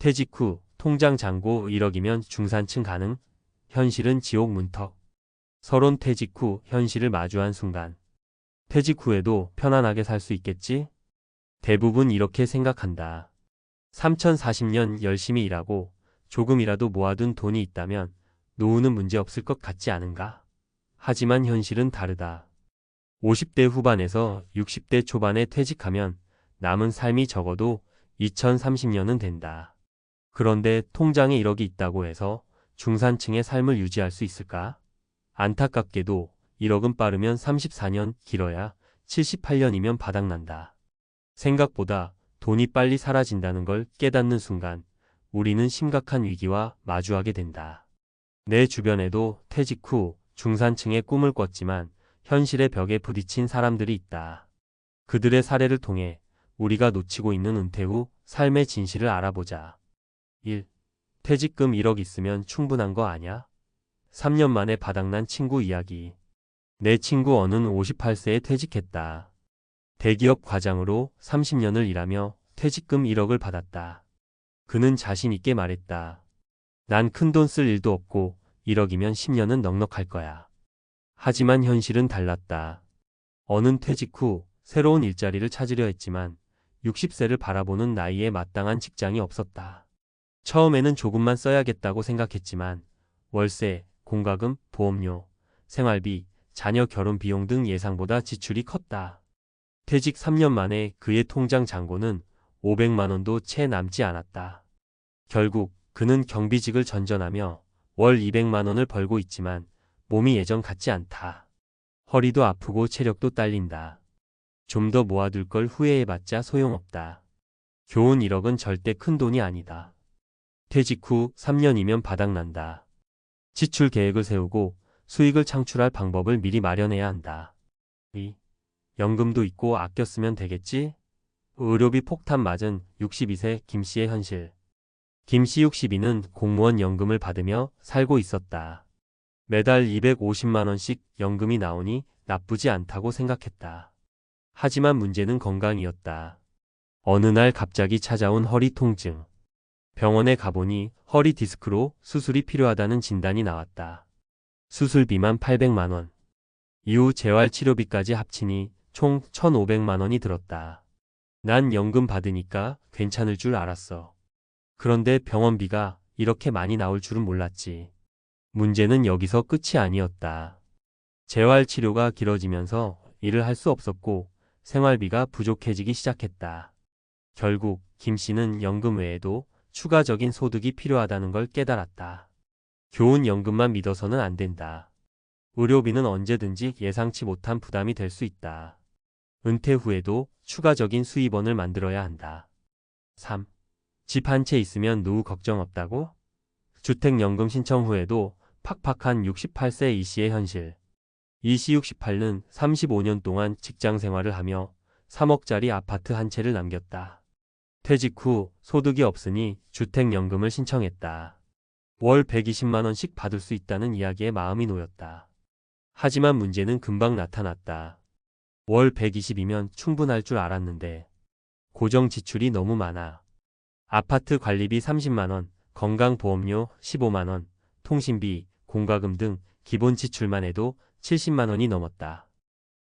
퇴직 후 통장 잔고 1억이면 중산층 가능? 현실은 지옥 문턱. 서론 퇴직 후 현실을 마주한 순간. 퇴직 후에도 편안하게 살 수 있겠지? 대부분 이렇게 생각한다. 3040년 열심히 일하고 조금이라도 모아둔 돈이 있다면 노후는 문제 없을 것 같지 않은가? 하지만 현실은 다르다. 50대 후반에서 60대 초반에 퇴직하면 남은 삶이 적어도 2030년은 된다. 그런데 통장에 1억이 있다고 해서 중산층의 삶을 유지할 수 있을까? 안타깝게도 1억은 빠르면 34년, 길어야 78년이면 바닥난다. 생각보다 돈이 빨리 사라진다는 걸 깨닫는 순간 우리는 심각한 위기와 마주하게 된다. 내 주변에도 퇴직 후 중산층의 꿈을 꿨지만 현실의 벽에 부딪힌 사람들이 있다. 그들의 사례를 통해 우리가 놓치고 있는 은퇴 후 삶의 진실을 알아보자. 1. 퇴직금 1억 있으면 충분한 거 아냐? 3년 만에 바닥난 친구 이야기. 내 친구 어는 58세에 퇴직했다. 대기업 과장으로 30년을 일하며 퇴직금 1억을 받았다. 그는 자신 있게 말했다. 난 큰돈 쓸 일도 없고 1억이면 10년은 넉넉할 거야. 하지만 현실은 달랐다. 어는 퇴직 후 새로운 일자리를 찾으려 했지만 60세를 바라보는 나이에 마땅한 직장이 없었다. 처음에는 조금만 써야겠다고 생각했지만 월세, 공과금, 보험료, 생활비, 자녀 결혼 비용 등 예상보다 지출이 컸다. 퇴직 3년 만에 그의 통장 잔고는 500만 원도 채 남지 않았다. 결국 그는 경비직을 전전하며 월 200만 원을 벌고 있지만 몸이 예전 같지 않다. 허리도 아프고 체력도 딸린다. 좀 더 모아둘 걸 후회해봤자 소용없다. 교훈 1억은 절대 큰 돈이 아니다. 퇴직 후 3년이면 바닥난다. 지출 계획을 세우고 수익을 창출할 방법을 미리 마련해야 한다. 2. 연금도 있고 아껴 쓰면 되겠지? 의료비 폭탄 맞은 62세 김씨의 현실. 김씨 62는 공무원 연금을 받으며 살고 있었다. 매달 250만 원씩 연금이 나오니 나쁘지 않다고 생각했다. 하지만 문제는 건강이었다. 어느 날 갑자기 찾아온 허리 통증. 병원에 가보니 허리 디스크로 수술이 필요하다는 진단이 나왔다. 수술비만 800만 원. 이후 재활치료비까지 합치니 총 1,500만 원이 들었다. 난 연금 받으니까 괜찮을 줄 알았어. 그런데 병원비가 이렇게 많이 나올 줄은 몰랐지. 문제는 여기서 끝이 아니었다. 재활치료가 길어지면서 일을 할 수 없었고 생활비가 부족해지기 시작했다. 결국 김 씨는 연금 외에도 추가적인 소득이 필요하다는 걸 깨달았다. 교훈 연금만 믿어서는 안 된다. 의료비는 언제든지 예상치 못한 부담이 될 수 있다. 은퇴 후에도 추가적인 수입원을 만들어야 한다. 3. 집 한 채 있으면 노후 걱정 없다고? 주택연금 신청 후에도 팍팍한 68세 이 씨의 현실. 이 씨 68는 35년 동안 직장 생활을 하며 3억짜리 아파트 한 채를 남겼다. 퇴직 후 소득이 없으니 주택연금을 신청했다. 월 120만 원씩 받을 수 있다는 이야기에 마음이 놓였다. 하지만 문제는 금방 나타났다. 월 120이면 충분할 줄 알았는데 고정 지출이 너무 많아. 아파트 관리비 30만 원, 건강보험료 15만 원, 통신비, 공과금 등 기본 지출만 해도 70만 원이 넘었다.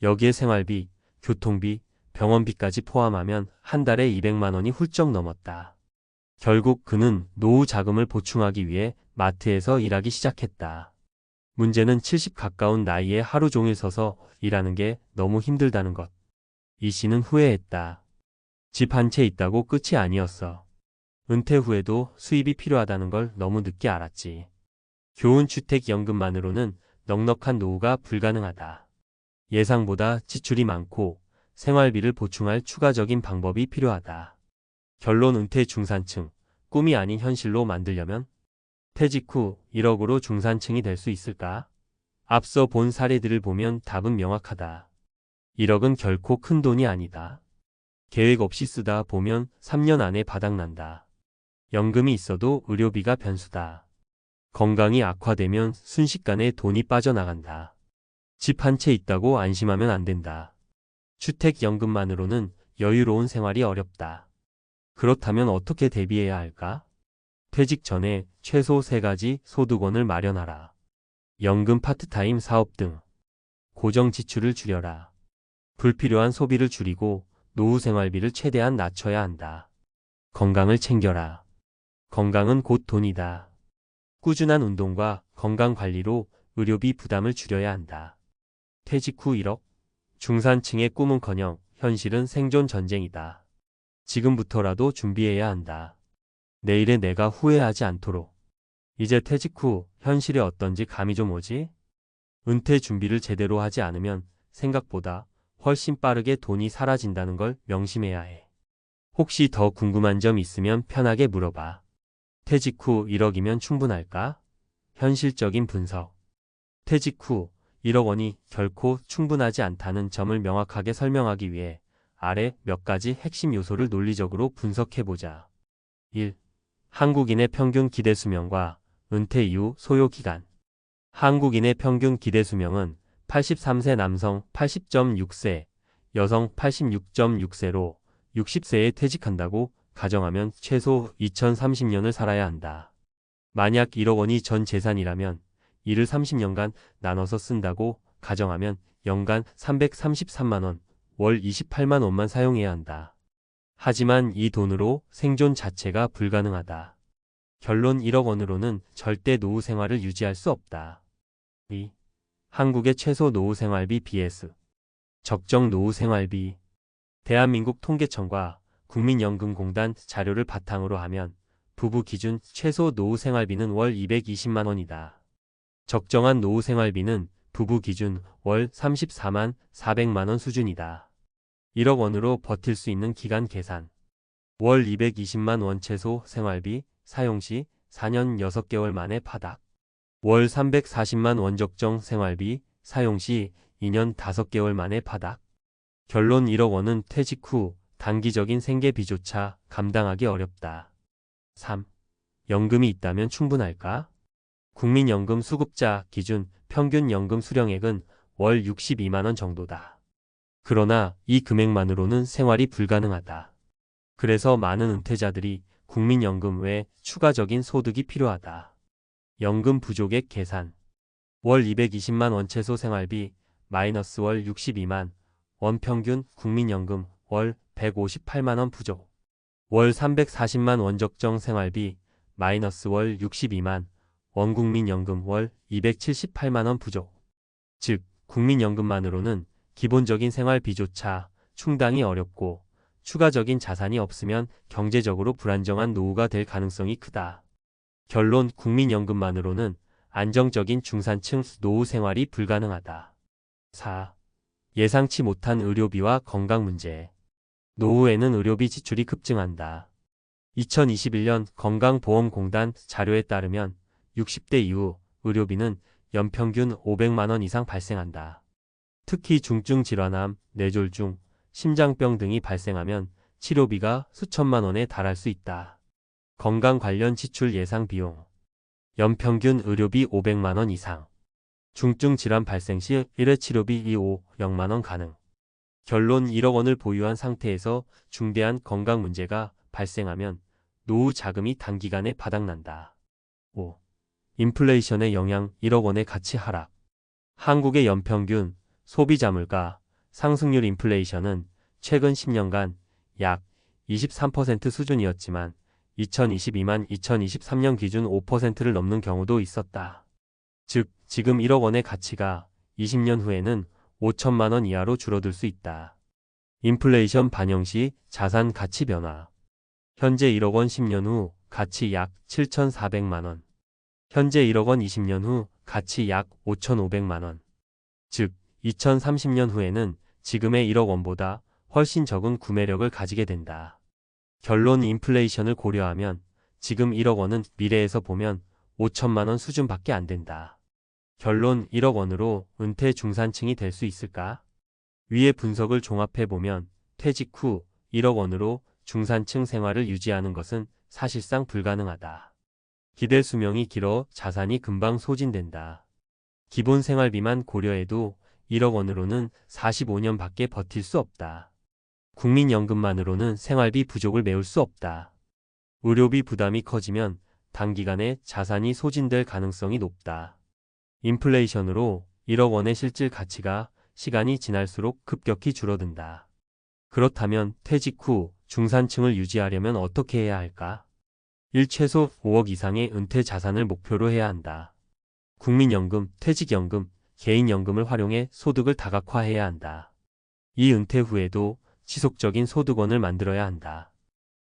여기에 생활비, 교통비, 병원비까지 포함하면 한 달에 200만 원이 훌쩍 넘었다. 결국 그는 노후 자금을 보충하기 위해 마트에서 일하기 시작했다. 문제는 70 가까운 나이에 하루 종일 서서 일하는 게 너무 힘들다는 것. 이 씨는 후회했다. 집 한 채 있다고 끝이 아니었어. 은퇴 후에도 수입이 필요하다는 걸 너무 늦게 알았지. 교훈 주택연금만으로는 넉넉한 노후가 불가능하다. 예상보다 지출이 많고 생활비를 보충할 추가적인 방법이 필요하다. 결론 은퇴 중산층, 꿈이 아닌 현실로 만들려면 퇴직 후 1억으로 중산층이 될 수 있을까? 앞서 본 사례들을 보면 답은 명확하다. 1억은 결코 큰 돈이 아니다. 계획 없이 쓰다 보면 3년 안에 바닥난다. 연금이 있어도 의료비가 변수다. 건강이 악화되면 순식간에 돈이 빠져나간다. 집 한 채 있다고 안심하면 안 된다. 주택연금만으로는 여유로운 생활이 어렵다. 그렇다면 어떻게 대비해야 할까? 퇴직 전에 최소 3가지 소득원을 마련하라. 연금 파트타임 사업 등 고정 지출을 줄여라. 불필요한 소비를 줄이고 노후 생활비를 최대한 낮춰야 한다. 건강을 챙겨라. 건강은 곧 돈이다. 꾸준한 운동과 건강 관리로 의료비 부담을 줄여야 한다. 퇴직 후 1억. 중산층의 꿈은커녕 현실은 생존 전쟁이다. 지금부터라도 준비해야 한다. 내일의 내가 후회하지 않도록. 이제 퇴직 후 현실이 어떤지 감이 좀 오지? 은퇴 준비를 제대로 하지 않으면 생각보다 훨씬 빠르게 돈이 사라진다는 걸 명심해야 해. 혹시 더 궁금한 점 있으면 편하게 물어봐. 퇴직 후 1억이면 충분할까? 현실적인 분석. 퇴직 후 1억 원이 결코 충분하지 않다는 점을 명확하게 설명하기 위해 아래 몇 가지 핵심 요소를 논리적으로 분석해보자. 1. 한국인의 평균 기대 수명과 은퇴 이후 소요 기간. 한국인의 평균 기대 수명은 83세 남성 80.6세, 여성 86.6세로 60세에 퇴직한다고 가정하면 최소 2030년을 살아야 한다. 만약 1억 원이 전 재산이라면 이를 30년간 나눠서 쓴다고 가정하면 연간 333만 원, 월 28만 원만 사용해야 한다. 하지만 이 돈으로 생존 자체가 불가능하다. 결론 1억 원으로는 절대 노후 생활을 유지할 수 없다. 2. 한국의 최소 노후 생활비 vs 적정 노후 생활비. 대한민국 통계청과 국민연금공단 자료를 바탕으로 하면 부부 기준 최소 노후 생활비는 월 220만 원이다. 적정한 노후 생활비는 부부 기준 월 34만 400만 원 수준이다. 1억 원으로 버틸 수 있는 기간 계산. 월 220만 원 최소 생활비 사용 시 4년 6개월 만에 파닥. 월 340만 원 적정 생활비 사용 시 2년 5개월 만에 파닥. 결론 1억 원은 퇴직 후 단기적인 생계비조차 감당하기 어렵다. 3. 연금이 있다면 충분할까? 국민연금 수급자 기준 평균 연금 수령액은 월 62만 원 정도다. 그러나 이 금액만으로는 생활이 불가능하다. 그래서 많은 은퇴자들이 국민연금 외에 추가적인 소득이 필요하다. 연금 부족액 계산. 월 220만 원 최소 생활비 마이너스 월 62만 원 평균 국민연금 월 158만 원 부족. 월 340만 원 적정 생활비 마이너스 월 62만 원 국민연금 월 278만 원 부족. 즉 국민연금만으로는 기본적인 생활비조차 충당이 어렵고 추가적인 자산이 없으면 경제적으로 불안정한 노후가 될 가능성이 크다. 결론 국민연금만으로는 안정적인 중산층 노후 생활이 불가능하다. 4. 예상치 못한 의료비와 건강 문제. 노후에는 의료비 지출이 급증한다. 2021년 건강보험공단 자료에 따르면 60대 이후 의료비는 연평균 500만 원 이상 발생한다. 특히 중증 질환암, 뇌졸중, 심장병 등이 발생하면 치료비가 수천만 원에 달할 수 있다. 건강 관련 지출 예상 비용. 연평균 의료비 500만 원 이상. 중증 질환 발생 시 1회 치료비 0만 원 가능. 결론 1억 원을 보유한 상태에서 중대한 건강 문제가 발생하면 노후 자금이 단기간에 바닥난다. 5. 인플레이션의 영향 1억 원의 가치 하락. 한국의 연평균 소비자 물가 상승률 인플레이션은 최근 10년간 약 23% 수준이었지만 2023년 기준 5%를 넘는 경우도 있었다. 즉 지금 1억 원의 가치가 20년 후에는 5천만 원 이하로 줄어들 수 있다. 인플레이션 반영 시 자산 가치 변화. 현재 1억 원 10년 후 가치 약 7,400만 원. 현재 1억 원 20년 후 가치 약 5,500만 원. 즉 2030년 후에는 지금의 1억 원보다 훨씬 적은 구매력을 가지게 된다. 결론 인플레이션을 고려하면 지금 1억 원은 미래에서 보면 5천만 원 수준밖에 안 된다. 결론 1억 원으로 은퇴 중산층이 될 수 있을까? 위의 분석을 종합해보면 퇴직 후 1억 원으로 중산층 생활을 유지하는 것은 사실상 불가능하다. 기대 수명이 길어 자산이 금방 소진된다. 기본 생활비만 고려해도 1억 원으로는 45년밖에 버틸 수 없다. 국민연금만으로는 생활비 부족을 메울 수 없다. 의료비 부담이 커지면 단기간에 자산이 소진될 가능성이 높다. 인플레이션으로 1억 원의 실질 가치가 시간이 지날수록 급격히 줄어든다. 그렇다면 퇴직 후 중산층을 유지하려면 어떻게 해야 할까? 1. 최소 5억 이상의 은퇴 자산을 목표로 해야 한다. 국민연금, 퇴직연금, 개인연금을 활용해 소득을 다각화해야 한다. 이 은퇴 후에도 지속적인 소득원을 만들어야 한다.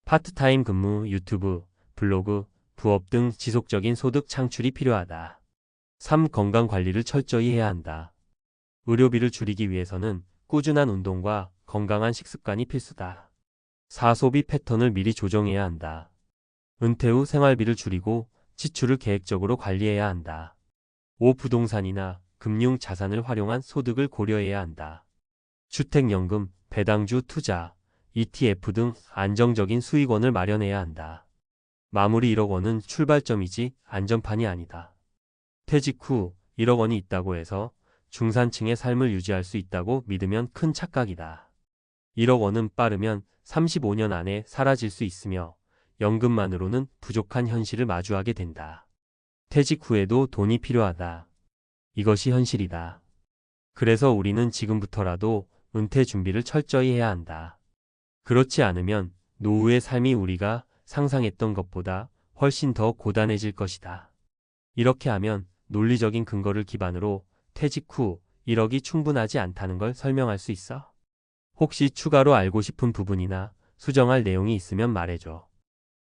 파트타임 근무, 유튜브, 블로그, 부업 등 지속적인 소득 창출이 필요하다. 3. 건강 관리를 철저히 해야 한다. 의료비를 줄이기 위해서는 꾸준한 운동과 건강한 식습관이 필수다. 4. 소비 패턴을 미리 조정해야 한다. 은퇴 후 생활비를 줄이고 지출을 계획적으로 관리해야 한다. 5. 부동산이나 금융 자산을 활용한 소득을 고려해야 한다. 주택연금, 배당주 투자, ETF 등 안정적인 수익원을 마련해야 한다. 마무리 1억 원은 출발점이지 안전판이 아니다. 퇴직 후 1억 원이 있다고 해서 중산층의 삶을 유지할 수 있다고 믿으면 큰 착각이다. 1억 원은 빠르면 35년 안에 사라질 수 있으며 연금만으로는 부족한 현실을 마주하게 된다. 퇴직 후에도 돈이 필요하다. 이것이 현실이다. 그래서 우리는 지금부터라도 은퇴 준비를 철저히 해야 한다. 그렇지 않으면 노후의 삶이 우리가 상상했던 것보다 훨씬 더 고단해질 것이다. 이렇게 하면 논리적인 근거를 기반으로 퇴직 후 1억이 충분하지 않다는 걸 설명할 수 있어? 혹시 추가로 알고 싶은 부분이나 수정할 내용이 있으면 말해줘.